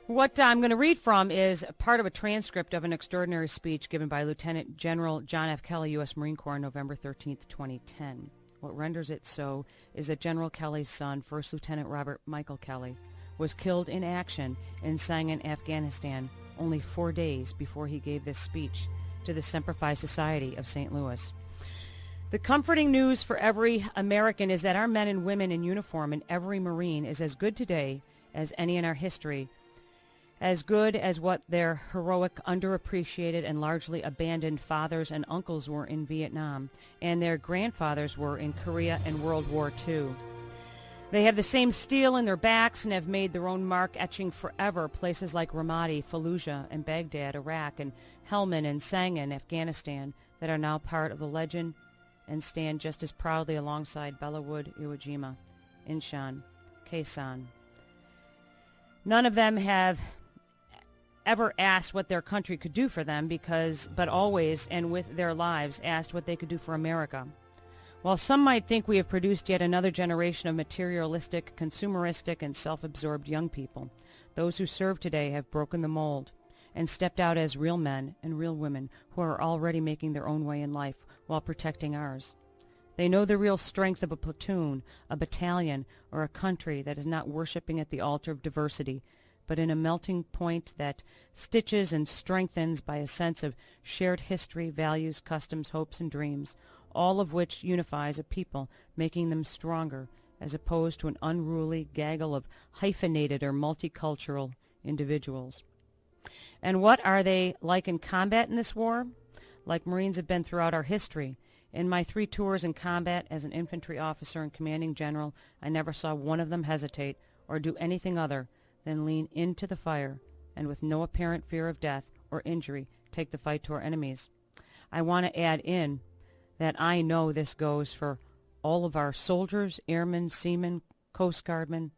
What I'm going to read from is part of a transcript of an extraordinary speech given by Lieutenant General John F. Kelly, U.S. Marine Corps, on November 13th, 2010. What renders it so is that General Kelly's son, First Lieutenant Robert Michael Kelly, was killed in action in Sangin, Afghanistan, only 4 days before he gave this speech to the Semper Society of St. Louis. The comforting news for every American is that our men and women in uniform and every Marine is as good today as any in our history, as good as what their heroic, underappreciated, and largely abandoned fathers and uncles were in Vietnam, and their grandfathers were in Korea and World War II. They have the same steel in their backs and have made their own mark etching forever places like Ramadi, Fallujah, and Baghdad, Iraq, and Helmand and Sangin, Afghanistan, that are now part of the legend and stand just as proudly alongside Bellawood, Iwo Jima, Incheon, Khe Sanh. None of them have ever asked what their country could do for them but always, and with their lives, asked what they could do for America. While some might think we have produced yet another generation of materialistic, consumeristic, and self-absorbed young people, those who serve today have broken the mold and stepped out as real men and real women who are already making their own way in life while protecting ours. They know the real strength of a platoon, a battalion, or a country that is not worshiping at the altar of diversity, but in a melting point that stitches and strengthens by a sense of shared history, values, customs, hopes, and dreams, all of which unifies a people, making them stronger, as opposed to an unruly gaggle of hyphenated or multicultural individuals. And what are they like in combat in this war? Like Marines have been throughout our history. In my 3 tours in combat as an infantry officer and commanding general, I never saw one of them hesitate or do anything other than lean into the fire and with no apparent fear of death or injury take the fight to our enemies. I want to add in that I know this goes for all of our soldiers, airmen, seamen, Coast Guardmen,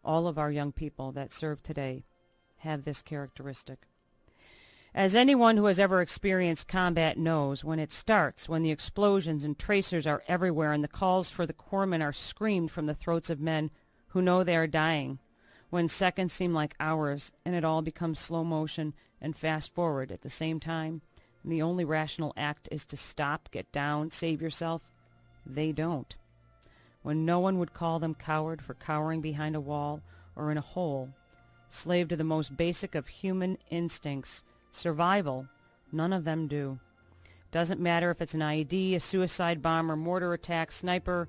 all of our young people that serve today have this characteristic. As anyone who has ever experienced combat knows, when it starts, when the explosions and tracers are everywhere and the calls for the corpsmen are screamed from the throats of men who know they are dying, when seconds seem like hours and it all becomes slow motion and fast forward at the same time, and the only rational act is to stop, get down, save yourself, they don't. When no one would call them coward for cowering behind a wall or in a hole, slave to the most basic of human instincts, survival, none of them do. Doesn't matter if it's an IED, a suicide bomber, mortar attack, sniper,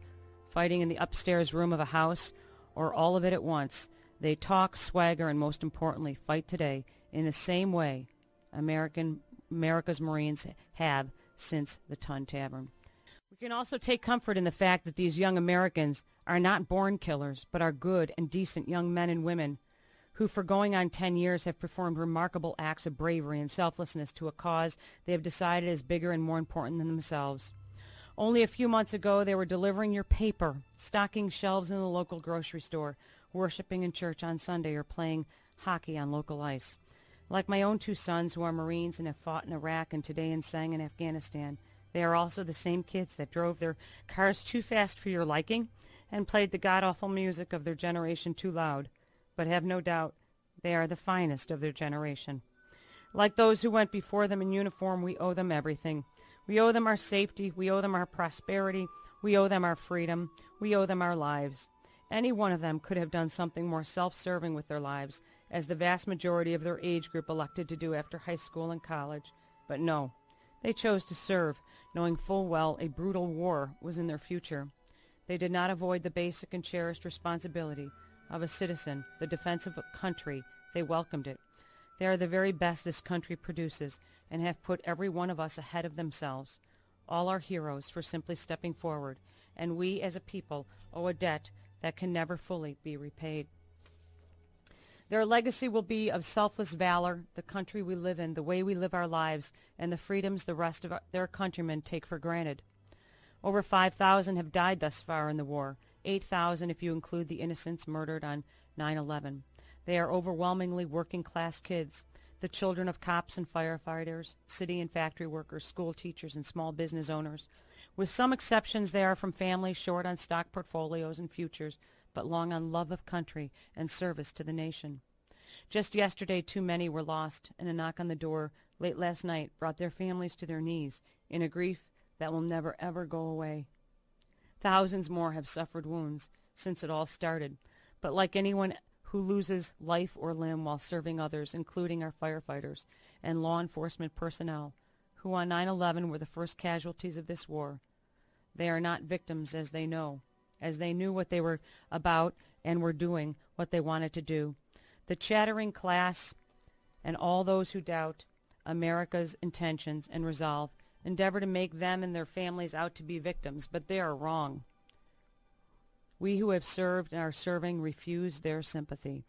fighting in the upstairs room of a house, or all of it at once. They talk, swagger, and most importantly, fight today in the same way America's Marines have since the Tun Tavern. We can also take comfort in the fact that these young Americans are not born killers, but are good and decent young men and women who for going on 10 years have performed remarkable acts of bravery and selflessness to a cause they have decided is bigger and more important than themselves. Only a few months ago, they were delivering your paper, stocking shelves in the local grocery store, worshiping in church on Sunday, or playing hockey on local ice. Like my own 2 sons who are Marines and have fought in Iraq and today in Sangin, in Afghanistan, they are also the same kids that drove their cars too fast for your liking and played the god-awful music of their generation too loud. But have no doubt they are the finest of their generation. Like those who went before them in uniform, we owe them everything. We owe them our safety. We owe them our prosperity. We owe them our freedom. We owe them our lives. Any one of them could have done something more self-serving with their lives, as the vast majority of their age group elected to do after high school and college. But no, they chose to serve, knowing full well a brutal war was in their future. They did not avoid the basic and cherished responsibility of a citizen, the defense of a country. They welcomed it. They are the very best this country produces and have put every one of us ahead of themselves. All are heroes for simply stepping forward, and we as a people owe a debt that can never fully be repaid. Their legacy will be of selfless valor, the country we live in, the way we live our lives, and the freedoms the rest of their countrymen take for granted. Over 5,000 have died thus far in the war, 8,000 if you include the innocents murdered on 9/11. They are overwhelmingly working-class kids, the children of cops and firefighters, city and factory workers, school teachers, and small business owners. With some exceptions, they are from families short on stock portfolios and futures, but long on love of country and service to the nation. Just yesterday, too many were lost, and a knock on the door late last night brought their families to their knees in a grief that will never, ever go away. Thousands more have suffered wounds since it all started, but like anyone who loses life or limb while serving others, including our firefighters and law enforcement personnel, who on 9/11 were the first casualties of this war, they are not victims as they knew what they were about and were doing what they wanted to do. The chattering class and all those who doubt America's intentions and resolve endeavor to make them and their families out to be victims, but they are wrong. We who have served and are serving refuse their sympathy.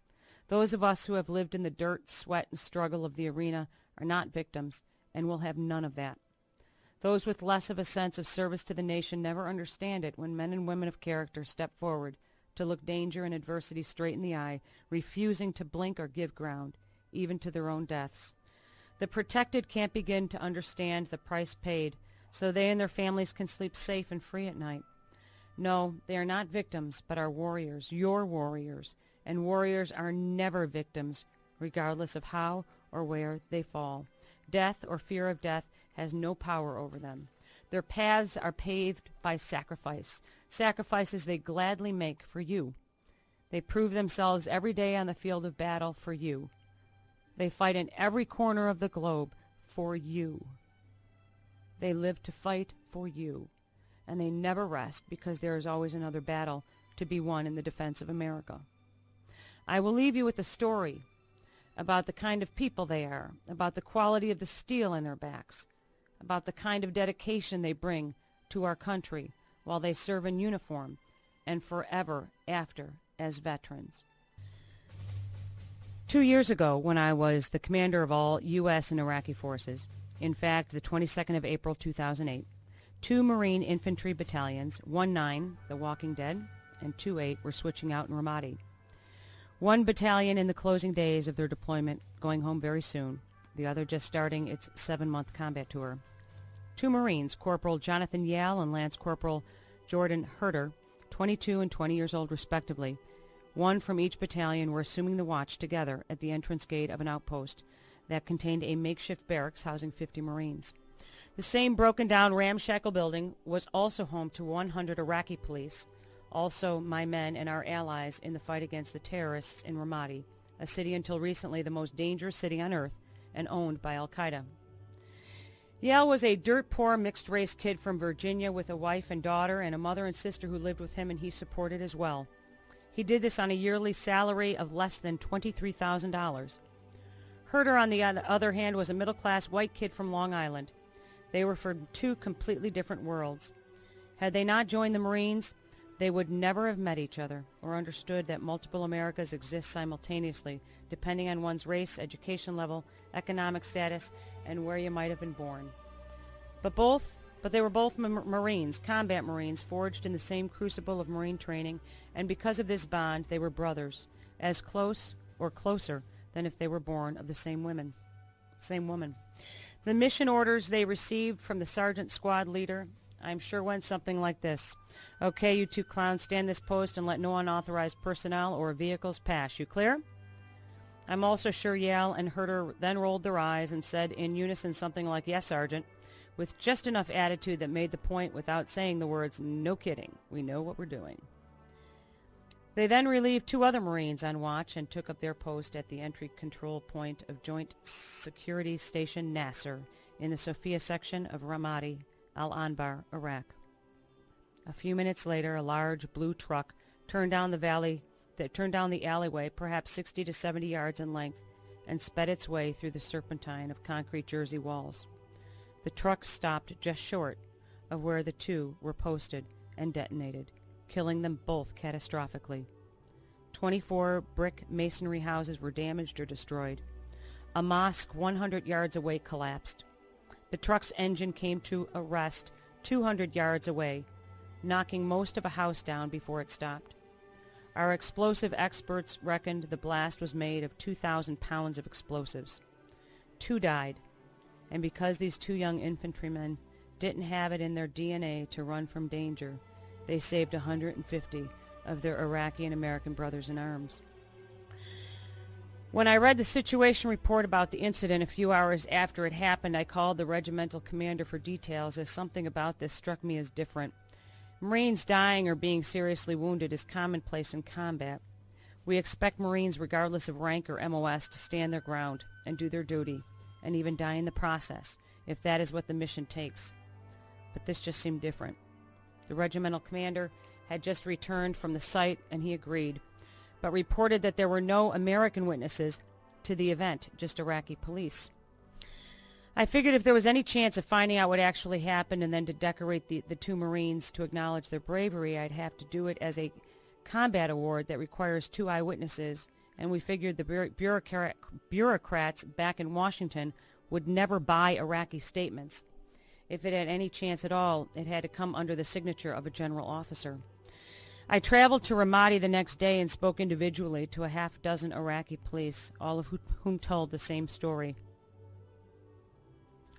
Those of us who have lived in the dirt, sweat, and struggle of the arena are not victims and will have none of that. Those with less of a sense of service to the nation never understand it when men and women of character step forward to look danger and adversity straight in the eye, refusing to blink or give ground, even to their own deaths. The protected can't begin to understand the price paid, so they and their families can sleep safe and free at night. No, they are not victims, but are warriors, your warriors, and warriors are never victims, regardless of how or where they fall. Death or fear of death has no power over them. Their paths are paved by sacrifice, sacrifices they gladly make for you. They prove themselves every day on the field of battle for you. They fight in every corner of the globe for you. They live to fight for you, and they never rest because there is always another battle to be won in the defense of America. I will leave you with a story about the kind of people they are, about the quality of the steel in their backs, about the kind of dedication they bring to our country while they serve in uniform and forever after as veterans. 2 years ago, when I was the commander of all U.S. and Iraqi forces, in fact, the 22nd of April 2008, 2 Marine infantry battalions, 1-9, the Walking Dead, and 2-8 were switching out in Ramadi. One battalion in the closing days of their deployment, going home very soon, the other just starting its 7-month combat tour. 2 Marines, Corporal Jonathan Yale and Lance Corporal Jordan Herter, 22 and 20 years old respectively, one from each battalion, were assuming the watch together at the entrance gate of an outpost that contained a makeshift barracks housing 50 Marines. The same broken-down ramshackle building was also home to 100 Iraqi police, also my men and our allies in the fight against the terrorists in Ramadi, a city until recently the most dangerous city on earth and owned by Al-Qaeda. Yale was a dirt-poor mixed-race kid from Virginia with a wife and daughter and a mother and sister who lived with him and he supported as well. He did this on a yearly salary of less than $23,000. Herter, on the other hand, was a middle-class white kid from Long Island. They were from 2 completely different worlds. Had they not joined the Marines, they would never have met each other or understood that multiple Americas exist simultaneously, depending on one's race, education level, economic status, and where you might have been born. But they were both Marines, combat Marines, forged in the same crucible of Marine training, and because of this bond, they were brothers, as close or closer than if they were born of the same woman. The mission orders they received from the sergeant squad leader, I'm sure, went something like this. Okay, you 2 clowns, stand this post and let no unauthorized personnel or vehicles pass. You clear? I'm also sure Yale and Herter then rolled their eyes and said in unison something like, yes, Sergeant, with just enough attitude that made the point without saying the words, no kidding, we know what we're doing. They then relieved 2 other Marines on watch and took up their post at the entry control point of Joint Security Station Nasser in the Sophia section of Ramadi, Al-Anbar, Iraq. A few minutes later, a large blue truck turned down the alleyway, perhaps 60 to 70 yards in length, and sped its way through the serpentine of concrete Jersey walls. The truck stopped just short of where the 2 were posted and detonated, killing them both catastrophically. 24 brick masonry houses were damaged or destroyed. A mosque 100 yards away collapsed. The truck's engine came to a rest 200 yards away, knocking most of a house down before it stopped. Our explosive experts reckoned the blast was made of 2,000 pounds of explosives. 2 died, and because these 2 young infantrymen didn't have it in their DNA to run from danger, they saved 150 of their Iraqi and American brothers in arms. When I read the situation report about the incident a few hours after it happened, I called the regimental commander for details, as something about this struck me as different. Marines dying or being seriously wounded is commonplace in combat. We expect Marines, regardless of rank or MOS, to stand their ground and do their duty, and even die in the process, if that is what the mission takes. But this just seemed different. The regimental commander had just returned from the site, and he agreed, but reported that there were no American witnesses to the event, just Iraqi police. I figured if there was any chance of finding out what actually happened and then to decorate the two Marines to acknowledge their bravery, I'd have to do it as a combat award that requires 2 eyewitnesses, and we figured the bureaucrats back in Washington would never buy Iraqi statements. If it had any chance at all, it had to come under the signature of a general officer. I traveled to Ramadi the next day and spoke individually to a half-dozen Iraqi police, all of whom told the same story.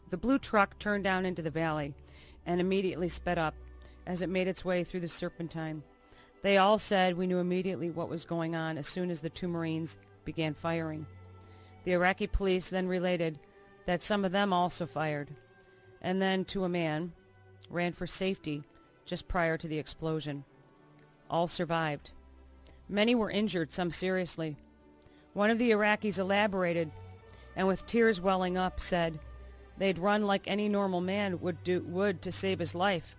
The blue truck turned down into the valley and immediately sped up as it made its way through the Serpentine. They all said we knew immediately what was going on as soon as the 2 Marines began firing. The Iraqi police then related that some of them also fired, and then, to a man, ran for safety just prior to the explosion. All survived. Many were injured, some seriously. One of the Iraqis elaborated, and with tears welling up, said they'd run like any normal man would to save his life.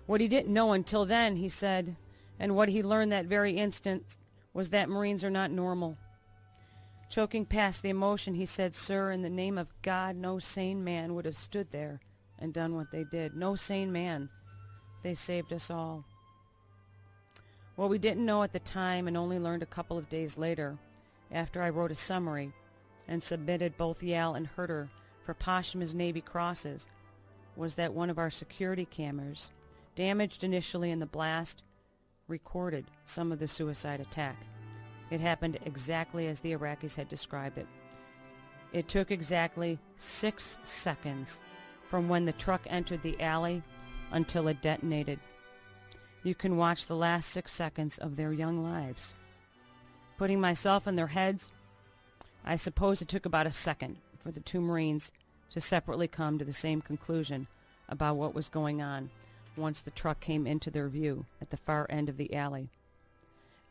What he didn't know until then, he said, and what he learned that very instant, was that Marines are not normal. Choking past the emotion, he said, "Sir, in the name of God, no sane man would have stood there and done what they did. No sane man. They saved us all." What we didn't know at the time and only learned a couple of days later, after I wrote a summary and submitted both Yale and Herter for posthumous Navy crosses, was that one of our security cameras, damaged initially in the blast, recorded some of the suicide attack. It happened exactly as the Iraqis had described it. It took exactly 6 seconds from when the truck entered the alley until it detonated. You can watch the last 6 seconds of their young lives. Putting myself in their heads, I suppose it took about a second for the 2 Marines to separately come to the same conclusion about what was going on once the truck came into their view at the far end of the alley.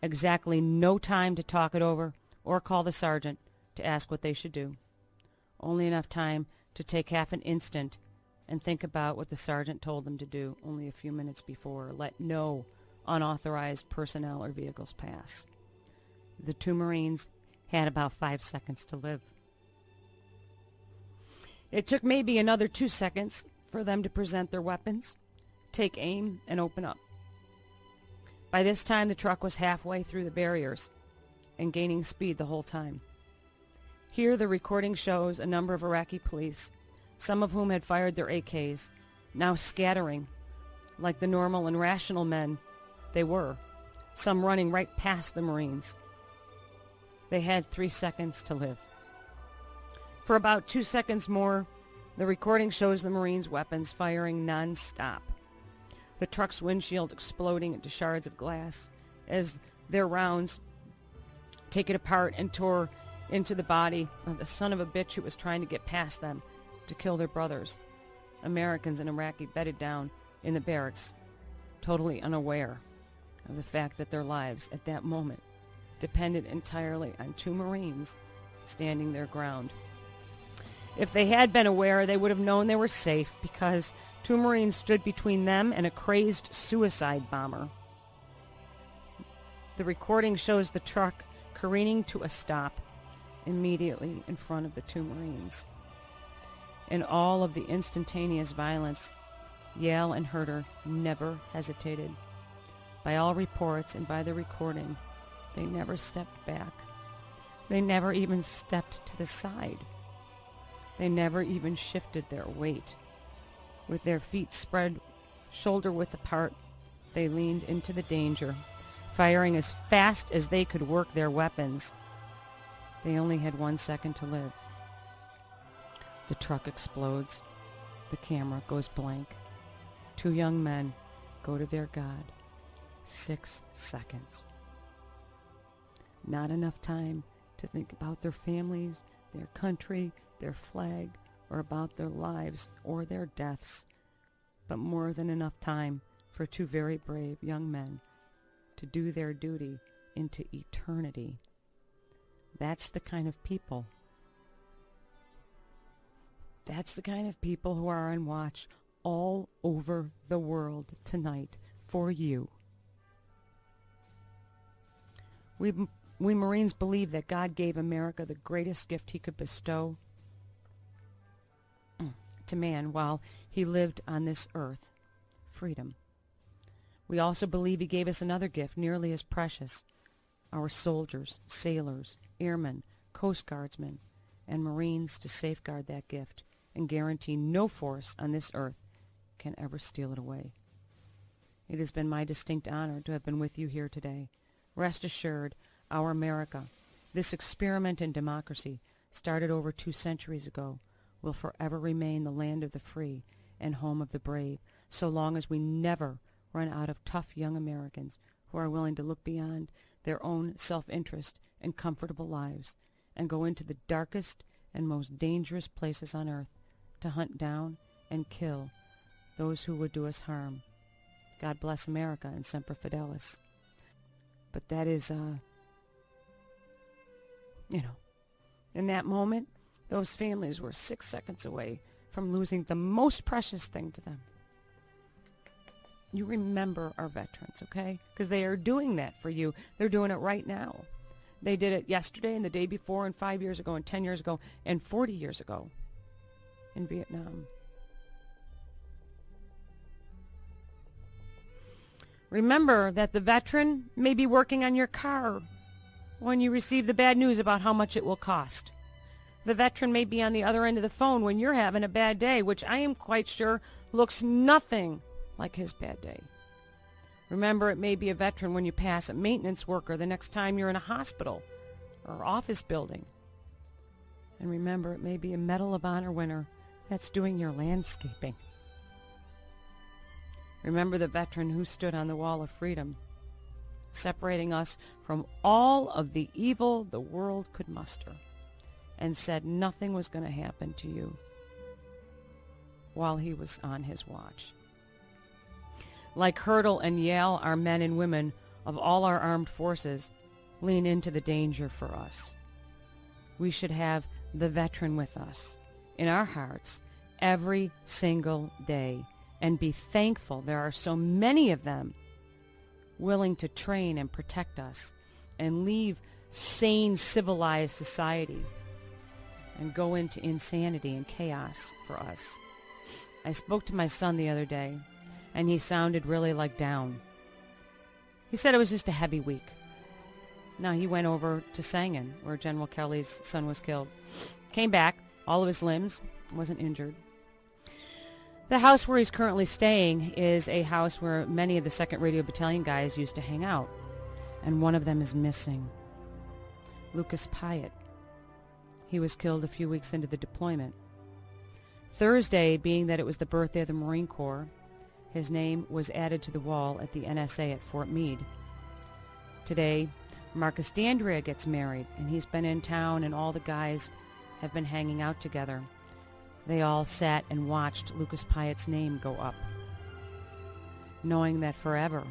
Exactly no time to talk it over or call the sergeant to ask what they should do. Only enough time to take half an instant and think about what the sergeant told them to do only a few minutes before: let no unauthorized personnel or vehicles pass. The 2 Marines had about 5 seconds to live. It took maybe another 2 seconds for them to present their weapons, take aim, and open up. By this time, the truck was halfway through the barriers and gaining speed the whole time. Here, the recording shows a number of Iraqi police, some of whom had fired their AKs, now scattering like the normal and rational men they were, some running right past the Marines. They had 3 seconds to live. For about 2 seconds more, the recording shows the Marines' weapons firing non-stop, the truck's windshield exploding into shards of glass as their rounds take it apart and tore into the body of the son of a bitch who was trying to get past them to kill their brothers. Americans and Iraqi bedded down in the barracks, totally unaware of the fact that their lives at that moment depended entirely on 2 Marines standing their ground. If they had been aware, they would have known they were safe, because 2 Marines stood between them and a crazed suicide bomber. The recording shows the truck careening to a stop immediately in front of the 2 Marines. In all of the instantaneous violence, Yale and Herter never hesitated. By all reports and by the recording, they never stepped back. They never even stepped to the side. They never even shifted their weight. With their feet spread shoulder-width apart, they leaned into the danger, firing as fast as they could work their weapons. They only had 1 second to live. The truck explodes. The camera goes blank. 2 young men go to their God. 6 seconds. Not enough time to think about their families, their country, their flag, or about their lives or their deaths, but more than enough time for two very brave young men to do their duty into eternity. That's the kind of people. That's the kind of people who are on watch all over the world tonight for you. We Marines believe that God gave America the greatest gift he could bestow to man while he lived on this earth, freedom. We also believe he gave us another gift nearly as precious, our soldiers, sailors, airmen, Coast Guardsmen, and Marines to safeguard that gift and guarantee no force on this earth can ever steal it away. It has been my distinct honor to have been with you here today. Rest assured, our America, this experiment in democracy, started over 2 centuries ago, will forever remain the land of the free and home of the brave, so long as we never run out of tough young Americans who are willing to look beyond their own self-interest and comfortable lives and go into the darkest and most dangerous places on earth to hunt down and kill those who would do us harm. God bless America and Semper Fidelis. But that is, in that moment, those families were 6 seconds away from losing the most precious thing to them. You remember our veterans, okay? Because they are doing that for you. They're doing it right now. They did it yesterday and the day before and 5 years ago and 10 years ago and 40 years ago in Vietnam. Remember that the veteran may be working on your car when you receive the bad news about how much it will cost. The veteran may be on the other end of the phone when you're having a bad day, which I am quite sure looks nothing like his bad day. Remember, it may be a veteran when you pass a maintenance worker the next time you're in a hospital or office building. And remember, it may be a Medal of Honor winner that's doing your landscaping. Remember the veteran who stood on the wall of freedom, separating us from all of the evil the world could muster, and said nothing was going to happen to you while he was on his watch. Like Hurdle and Yale, our men and women of all our armed forces lean into the danger for us. We should have the veteran with us in our hearts every single day and be thankful there are so many of them willing to train and protect us and leave sane, civilized society and go into insanity and chaos for us. I spoke to my son the other day, and he sounded really down. He said it was just a heavy week. Now, he went over to Sangin, where General Kelly's son was killed. Came back, all of his limbs, wasn't injured. The house where he's currently staying is a house where many of the 2nd Radio Battalion guys used to hang out, and one of them is missing. Lucas Pyatt. He was killed a few weeks into the deployment. Thursday, being that it was the birthday of the Marine Corps, his name was added to the wall at the NSA at Fort Meade. Today, Marcus D'Andrea gets married, and he's been in town, and all the guys have been hanging out together. They all sat and watched Lucas Pyatt's name go up, knowing that forever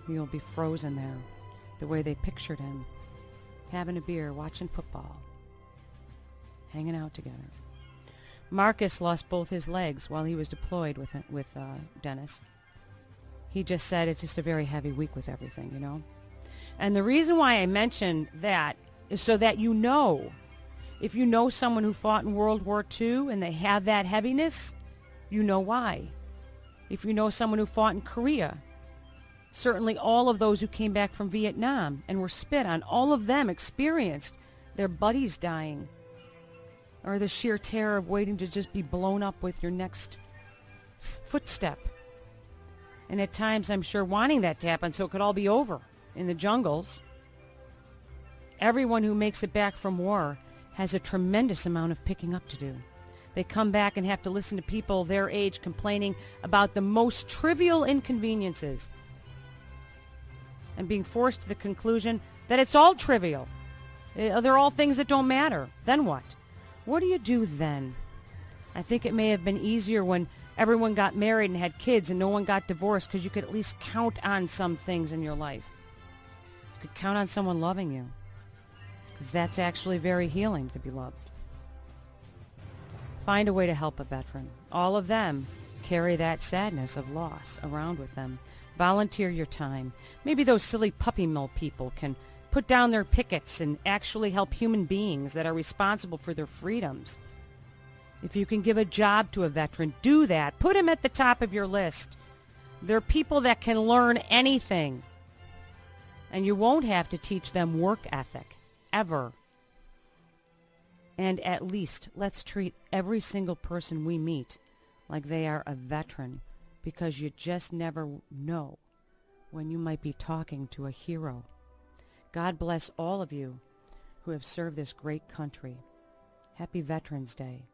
he'll be frozen there, the way they pictured him, having a beer, watching football, hanging out together. Marcus lost both his legs while he was deployed with Dennis. He just said it's just a very heavy week with everything, And the reason why I mentioned that is so that you know, if you know someone who fought in World War II and they have that heaviness, you know why. If you know someone who fought in Korea, certainly all of those who came back from Vietnam and were spit on, all of them experienced their buddies dying, or the sheer terror of waiting to just be blown up with your next footstep. And at times, I'm sure, wanting that to happen so it could all be over in the jungles. Everyone who makes it back from war has a tremendous amount of picking up to do. They come back and have to listen to people their age complaining about the most trivial inconveniences. and being forced to the conclusion that it's all trivial. They're all things that don't matter. Then what? What do you do then? I think it may have been easier when everyone got married and had kids and no one got divorced, because you could at least count on some things in your life. You could count on someone loving you, because that's actually very healing, to be loved. Find a way to help a veteran. All of them carry that sadness of loss around with them. Volunteer your time. Maybe those silly puppy mill people can put down their pickets and actually help human beings that are responsible for their freedoms. If you can give a job to a veteran, do that. Put him at the top of your list. There are people that can learn anything. And you won't have to teach them work ethic, ever. And at least let's treat every single person we meet like they are a veteran, because you just never know when you might be talking to a hero. God bless all of you who have served this great country. Happy Veterans Day.